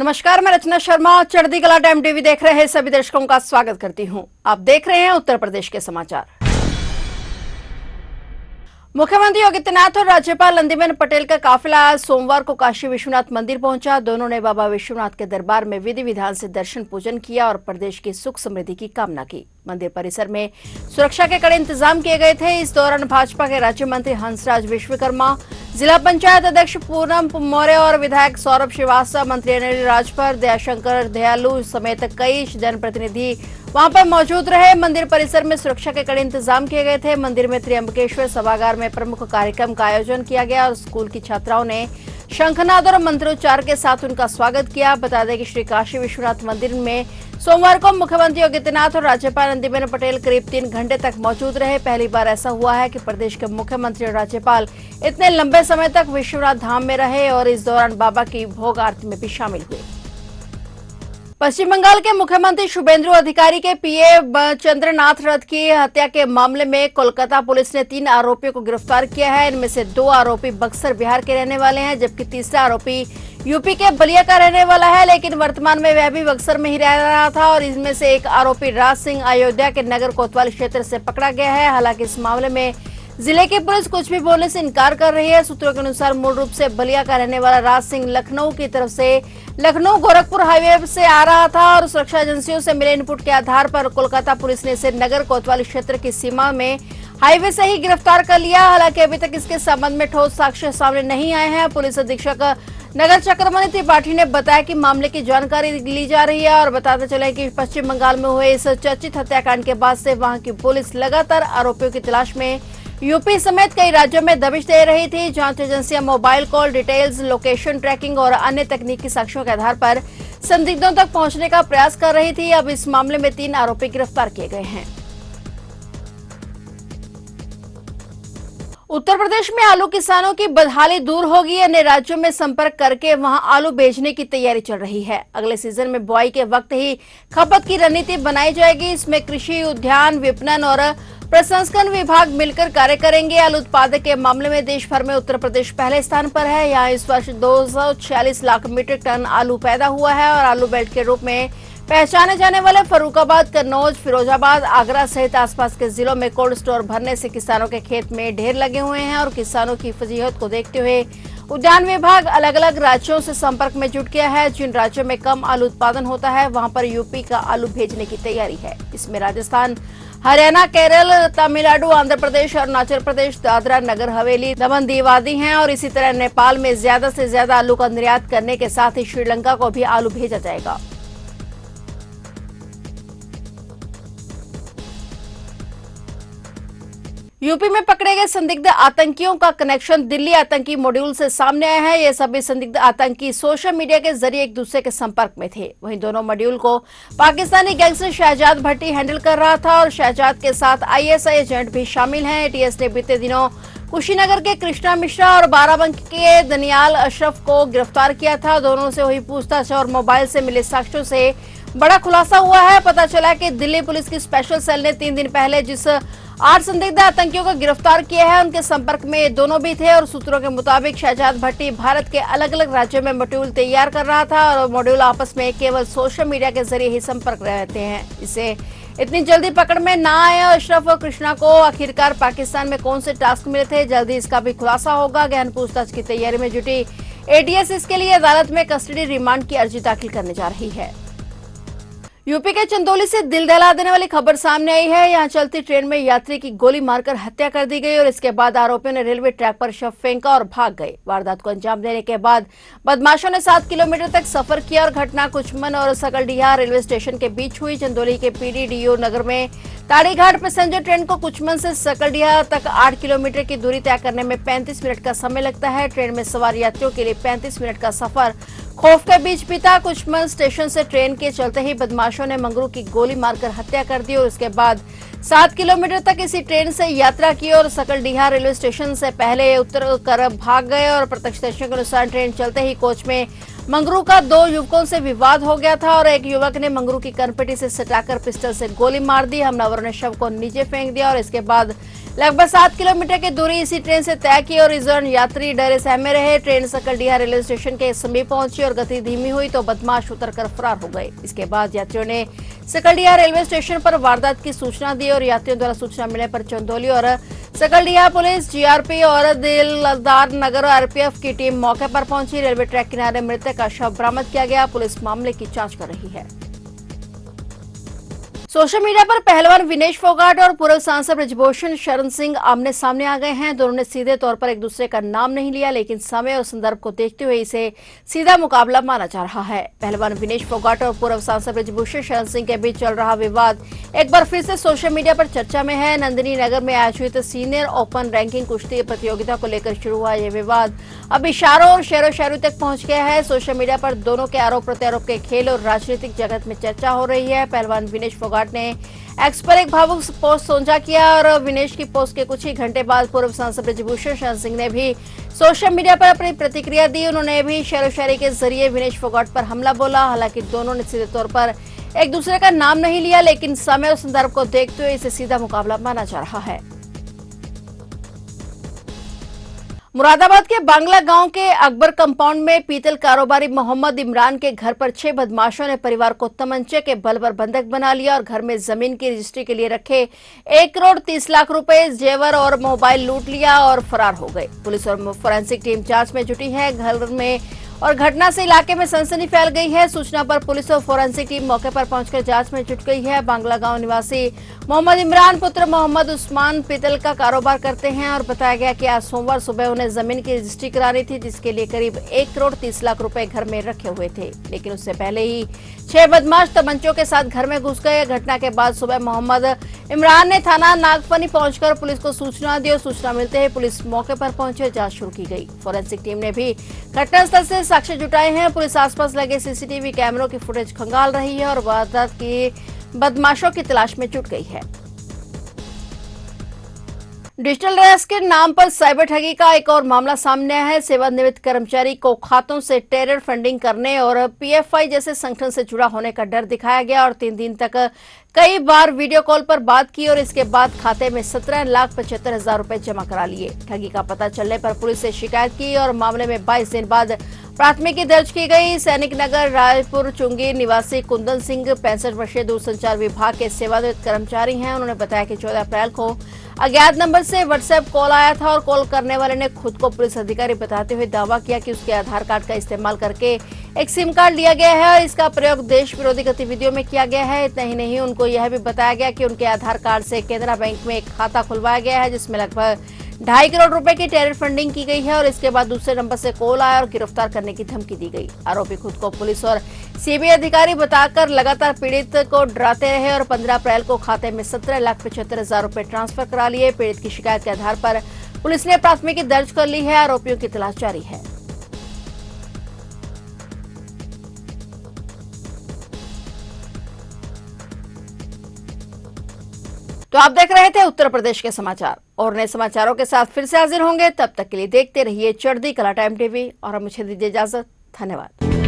नमस्कार, मैं रचना शर्मा चढ़ती कला टाइम टीवी देख रहे हैं सभी दर्शकों का स्वागत करती हूं। आप देख रहे हैं उत्तर प्रदेश के समाचार। मुख्यमंत्री योगी आदित्यनाथ और राज्यपाल नंदीबेन पटेल का काफिला आज सोमवार को काशी विश्वनाथ मंदिर पहुंचा। दोनों ने बाबा विश्वनाथ के दरबार में विधि विधान से दर्शन पूजन किया और प्रदेश की सुख समृद्धि की कामना की। मंदिर परिसर में सुरक्षा के कड़े इंतजाम किए गए थे। इस दौरान भाजपा के राज्य मंत्री हंसराज विश्वकर्मा, जिला पंचायत अध्यक्ष पूनम मौर्य और विधायक सौरभ श्रीवास्तव, मंत्री अनिल राजभर, दयाशंकर दयालु समेत कई जनप्रतिनिधि वहां पर मौजूद रहे। मंदिर परिसर में सुरक्षा के कड़े इंतजाम किए गए थे। मंदिर में त्र्यंबकेश्वर सभागार में प्रमुख कार्यक्रम का आयोजन किया गया और स्कूल की छात्राओं ने शंखनाद और मंत्रोच्चार के साथ उनका स्वागत किया। बता दें कि श्री काशी विश्वनाथ मंदिर में सोमवार को मुख्यमंत्री योगी आदित्यनाथ और राज्यपाल नंदीबेन पटेल करीब 3 घंटे तक मौजूद रहे। पहली बार ऐसा हुआ है कि प्रदेश के मुख्यमंत्री और राज्यपाल इतने लंबे समय तक विश्वनाथ धाम में रहे और इस दौरान बाबा की भोग आरती में भी शामिल हुए। पश्चिम बंगाल के मुख्यमंत्री शुभेंदु अधिकारी के पीए चंद्रनाथ रथ की हत्या के मामले में कोलकाता पुलिस ने 3 आरोपियों को गिरफ्तार किया है। इनमें से 2 आरोपी बक्सर बिहार के रहने वाले हैं, जबकि तीसरा आरोपी यूपी के बलिया का रहने वाला है, लेकिन वर्तमान में वह भी बक्सर में ही रह रहा था। और इनमें से एक आरोपी राज सिंह अयोध्या के नगर कोतवाली क्षेत्र से पकड़ा गया है। हालांकि इस मामले में जिले की पुलिस कुछ भी बोलने से इनकार कर रही है। सूत्रों के अनुसार मूल रूप से बलिया का रहने वाला राज सिंह लखनऊ की तरफ से लखनऊ गोरखपुर हाईवे से आ रहा था और सुरक्षा एजेंसियों से मिले इनपुट के आधार पर कोलकाता पुलिस ने इसे नगर कोतवाली क्षेत्र की सीमा में हाईवे से ही गिरफ्तार कर लिया। हालांकि अभी तक इसके संबंध में ठोस साक्ष्य सामने नहीं आए हैं। पुलिस अधीक्षक नगर चक्रमणि त्रिपाठी ने बताया कि मामले की जानकारी ली जा रही है और बताते चले कि पश्चिम बंगाल में हुए इस चर्चित हत्याकांड के बाद से वहां की पुलिस लगातार आरोपियों की तलाश में यूपी समेत कई राज्यों में दबिश दे रही थी। जांच एजेंसियां mobile call details, location tracking और अन्य तकनीकी साक्ष्यों के आधार पर संदिग्धों तक पहुंचने का प्रयास कर रही थी। अब इस मामले में 3 आरोपी गिरफ्तार किए गए हैं। उत्तर प्रदेश में आलू किसानों की बदहाली दूर होगी। अन्य राज्यों में संपर्क करके वहां आलू भेजने की तैयारी चल रही है। अगले सीजन में बुआई के वक्त ही खपत की रणनीति बनाई जाएगी। इसमें कृषि, उद्यान, विपणन और प्रसंस्करण विभाग मिलकर कार्य करेंगे। आलू उत्पादक के मामले में देश भर में उत्तर प्रदेश पहले स्थान पर है। यहाँ इस वर्ष 246 लाख मीट्रिक टन आलू पैदा हुआ है और आलू बेल्ट के रूप में पहचाने जाने वाले फर्रुखाबाद, कन्नौज, फिरोजाबाद, आगरा सहित आसपास के जिलों में कोल्ड स्टोर भरने से किसानों के खेत में ढेर लगे हुए हैं और किसानों की फजीहत को देखते हुए उद्यान विभाग अलग अलग राज्यों से संपर्क में जुट गया है। जिन राज्यों में कम आलू उत्पादन होता है वहां पर यूपी का आलू भेजने की तैयारी है। इसमें राजस्थान, हरियाणा, केरल, तमिलनाडु, आंध्र प्रदेश, अरुणाचल प्रदेश, दादरा नगर हवेली, दमन दीव आदि हैं और इसी तरह नेपाल में ज्यादा से ज्यादा आलू का निर्यात करने के साथ ही श्रीलंका को भी आलू भेजा जाएगा। यूपी में पकड़े गए संदिग्ध आतंकियों का कनेक्शन दिल्ली आतंकी मॉड्यूल से सामने आया है। ये सभी संदिग्ध आतंकी सोशल मीडिया के जरिए एक दूसरे के संपर्क में थे। वहीं दोनों मॉड्यूल को पाकिस्तानी गैंगस्टर शहजाद भट्टी हैंडल कर रहा था और शहजाद के साथ आईएसआई एजेंट भी शामिल हैं। एटीएस ने बीते दिनों कुशीनगर के कृष्णा मिश्रा और बाराबंकी के दनियाल अशरफ को गिरफ्तार किया था। दोनों से हुई पूछताछ और मोबाइल से मिले साक्ष्यों से बड़ा खुलासा हुआ है। पता चला कि दिल्ली पुलिस की स्पेशल सेल ने 3 दिन पहले जिस 8 संदिग्ध आतंकियों को गिरफ्तार किया है उनके संपर्क में ये दोनों भी थे और सूत्रों के मुताबिक शहजाद भट्टी भारत के अलग अलग राज्यों में मॉड्यूल तैयार कर रहा था और मॉड्यूल आपस में केवल सोशल मीडिया के जरिए ही संपर्क रहते हैं। इसे इतनी जल्दी पकड़ में ना आए और अशरफ और कृष्णा को आखिरकार पाकिस्तान में कौन से टास्क मिले थे, जल्दी इसका भी खुलासा होगा। गहन पूछताछ की तैयारी में जुटी एटीएस इसके लिए अदालत में कस्टडी रिमांड की अर्जी दाखिल करने जा रही है। यूपी के चंदौली से दिल दहला देने वाली खबर सामने आई है। यहां चलती ट्रेन में यात्री की गोली मारकर हत्या कर दी गई और इसके बाद आरोपियों ने रेलवे ट्रैक पर शव फेंका और भाग गए। वारदात को अंजाम देने के बाद बदमाशों ने 7 किलोमीटर तक सफर किया और घटना कुचमन और सकलडीहा रेलवे स्टेशन के बीच हुई। चंदौली के पीडीडीओ नगर में ताड़ीघाट पैसेंजर ट्रेन को कुचमन से सकलडीहा तक 8 किलोमीटर की दूरी तय करने में 35 मिनट का समय लगता है। ट्रेन में सवार यात्रियों के लिए 35 मिनट का सफर खौफ के बीच बीता। कुचमन स्टेशन से ट्रेन के चलते ही बदमाशों ने मंगरू की गोली मारकर हत्या कर दी और उसके बाद 7 किलोमीटर तक इसी ट्रेन से यात्रा की और सकलडीहा रेलवे स्टेशन से पहले उतर कर भाग गए और प्रत्यक्षदर्शियों के अनुसार ट्रेन चलते ही कोच में मंगरू का 2 युवकों से विवाद हो गया था और एक युवक ने मंगरू की कनपटी से सटाकर पिस्टल से गोली मार दी। हमलावरों ने शव को नीचे फेंक दिया और इसके बाद लगभग 7 किलोमीटर की दूरी इसी ट्रेन से तय की और इस दौरान यात्री डरे सहमे रहे। ट्रेन सकलडीहा रेलवे स्टेशन के समीप पहुंची और गति धीमी हुई तो बदमाश उतरकर फरार हो गए। इसके बाद यात्रियों ने सकलडीहा रेलवे स्टेशन पर वारदात की सूचना दी और यात्रियों द्वारा सूचना मिलने पर चंदौली और सकलडीहा पुलिस, जीआरपी और दिलदार नगर आरपीएफ की टीम मौके पर पहुंची। रेलवे ट्रैक किनारे मृतक का शव बरामद किया गया। पुलिस मामले की जांच कर रही है। सोशल मीडिया पर पहलवान विनेश फोगाट और पूर्व सांसद ब्रजभूषण शरण सिंह आमने सामने आ गए हैं। दोनों ने सीधे तौर पर एक दूसरे का नाम नहीं लिया, लेकिन समय और संदर्भ को देखते हुए इसे सीधा मुकाबला माना जा रहा है। पहलवान विनेश फोगाट और पूर्व सांसद ब्रजभूषण शरण सिंह के बीच चल रहा विवाद एक बार फिर से सोशल मीडिया पर चर्चा में है। नंदिनी नगर में आयोजित सीनियर ओपन रैंकिंग कुश्ती प्रतियोगिता को लेकर शुरू हुआ यह विवाद अब इशारों और शेरो शायरी तक पहुंच गया है। सोशल मीडिया पर दोनों के आरोप प्रत्यारोप के खेल और राजनीतिक जगत में चर्चा हो रही है। पहलवान विनेश फोगाट ने एक्स पर एक भावुक पोस्ट साझा किया और विनेश की पोस्ट के कुछ ही घंटे बाद पूर्व सांसद ब्रजभूषण शरण सिंह ने भी सोशल मीडिया पर अपनी प्रतिक्रिया दी। उन्होंने भी शेरो शायरी के जरिए विनेश फोगाट पर हमला बोला। हालांकि दोनों ने सीधे तौर पर एक दूसरे का नाम नहीं लिया, लेकिन समय और संदर्भ को देखते हुए इसे सीधा मुकाबला माना जा रहा है। मुरादाबाद के बांग्ला गांव के अकबर कंपाउंड में पीतल कारोबारी मोहम्मद इमरान के घर पर 6 बदमाशों ने परिवार को तमंचे के बल पर बंधक बना लिया और घर में जमीन की रजिस्ट्री के लिए रखे 1 करोड़ 30 लाख रुपए, जेवर और मोबाइल लूट लिया और फरार हो गए। पुलिस और फोरेंसिक टीम जांच में जुटी है। घर में और घटना से इलाके में सनसनी फैल गई है। सूचना पर पुलिस और फोरेंसिक टीम मौके पर पहुंचकर जांच में जुट गई है। बांग्ला गांव निवासी मोहम्मद इमरान पुत्र मोहम्मद उस्मान पीतल का कारोबार करते हैं और बताया गया कि आज सोमवार सुबह उन्हें जमीन की रजिस्ट्री करानी थी, जिसके लिए करीब 1 करोड़ 30 लाख रुपए घर में रखे हुए थे। लेकिन उससे पहले ही 6 बदमाश तमंचों के साथ घर में घुस गए। घटना के बाद सुबह मोहम्मद इमरान ने थाना नागफनी पहुंचकर पुलिस को सूचना दी और सूचना मिलते ही पुलिस मौके पर पहुंचे, जांच शुरू की गई। फोरेंसिक टीम ने भी घटनास्थल से साक्ष्य जुटाए हैं। पुलिस आसपास लगे सीसीटीवी कैमरों की फुटेज खंगाल रही है और वारदात की बदमाशों की तलाश में जुट गई है। डिजिटल अरेस्ट के नाम पर साइबर ठगी का एक और मामला सामने आया है। सेवानिवृत्त कर्मचारी को खातों से टेरर फंडिंग करने और पीएफआई जैसे संगठन से जुड़ा होने का डर दिखाया गया और 3 दिन तक कई बार वीडियो कॉल पर बात की और इसके बाद खाते में 17,75,000 रुपए जमा करा लिए। ठगी का पता चलने पर पुलिस से शिकायत की और मामले में 22 दिन बाद प्राथमिकी दर्ज की गई। सैनिक नगर रायपुर चुंगी निवासी कुंदन सिंह 65 वर्षीय दूरसंचार विभाग के सेवानिवृत्त कर्मचारी हैं। उन्होंने बताया कि 14 अप्रैल को अज्ञात नंबर से व्हाट्सएप कॉल आया था और कॉल करने वाले ने खुद को पुलिस अधिकारी बताते हुए दावा किया कि उसके आधार कार्ड का इस्तेमाल करके एक सिम कार्ड लिया गया है और इसका प्रयोग देश विरोधी गतिविधियों में किया गया है। इतना ही नहीं, उनको यह भी बताया गया कि उनके आधार कार्ड से केनरा बैंक में एक खाता खुलवाया गया है जिसमें लगभग 2.5 करोड़ रुपए की टेरर फंडिंग की गई है और इसके बाद दूसरे नंबर से कॉल आया और गिरफ्तार करने की धमकी दी गई। आरोपी खुद को पुलिस और सीबीआई अधिकारी बताकर लगातार पीड़ित को डराते रहे और 15 अप्रैल को खाते में 17,75,000 रुपए ट्रांसफर करा लिए। पीड़ित की शिकायत के आधार पर पुलिस ने प्राथमिकी दर्ज कर ली है। आरोपियों की तलाश जारी है। तो आप देख रहे थे उत्तर प्रदेश के समाचार और नए समाचारों के साथ फिर से हाजिर होंगे। तब तक के लिए देखते रहिए चढ़ती कला टाइम टीवी और मुझे दीजिए इजाजत। धन्यवाद।